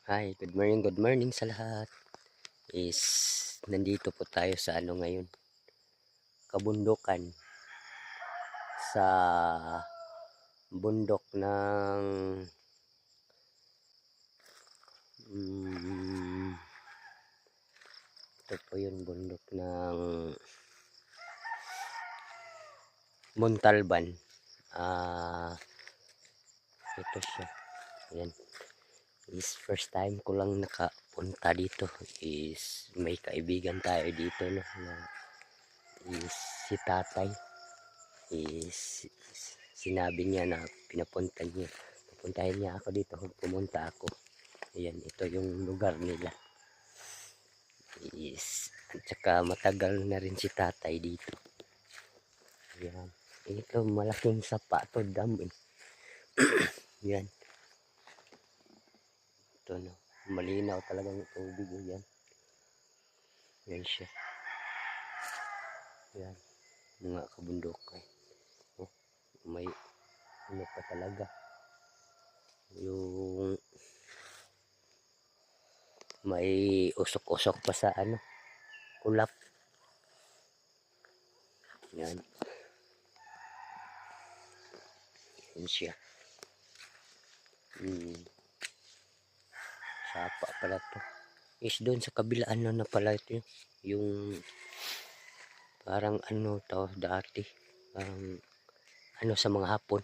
Hi, good morning sa lahat. Nandito po tayo sa ngayon, kabundukan sa bundok ng ito po yung bundok ng Montalban. Ito siya. Ayan. First time ko lang nakapunta dito. May kaibigan tayo dito, no, na si tatay. Sinabi niya na pupuntahin niya ako dito kung pumunta ako. Ayan, ito yung lugar nila. At saka matagal na rin si tatay dito. Ayan. Ito malaking sapa to, dam eh. Yan. Ito, no, malinaw talagang tubig. Yan. Yan siya. Yan. Mga kabundukan. Oh, may ano pa talaga. Yung may usok-usok pa sa kulap. Yan. Yan siya. Sapa pala to. Doon sa kabila na pala ito. Yung parang to dati. Sa mga hapon.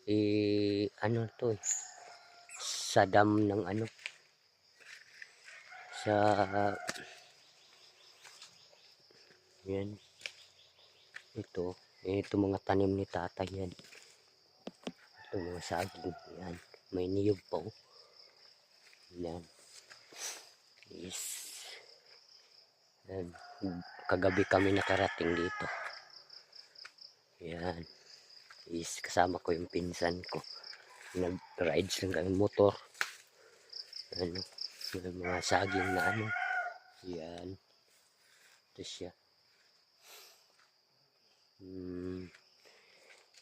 To eh. Sa dam ng sa yan. Ito mga tanim ni tatay yan. Ito mga saging. Yan. May niyog pa oh. Yan. Yan. Kagabi kami nakarating dito. Yan. Kasama ko yung pinsan ko. Nag-rides lang kami motor. Mga saging na Yan. Ito siya.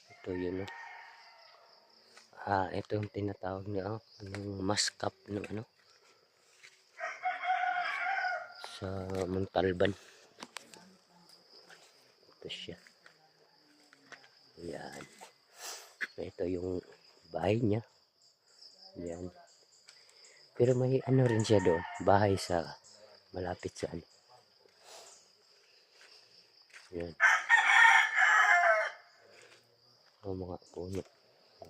Ito yun ito yung tinatawag niya maskap ng sa Montalban. Ito siya. Yan. Ito yung bahay niya. Yan. Pero may rin siya doon. Bahay sa malapit sa Yan. Mga puno.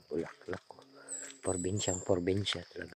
Bulaklak. Probinsya talaga.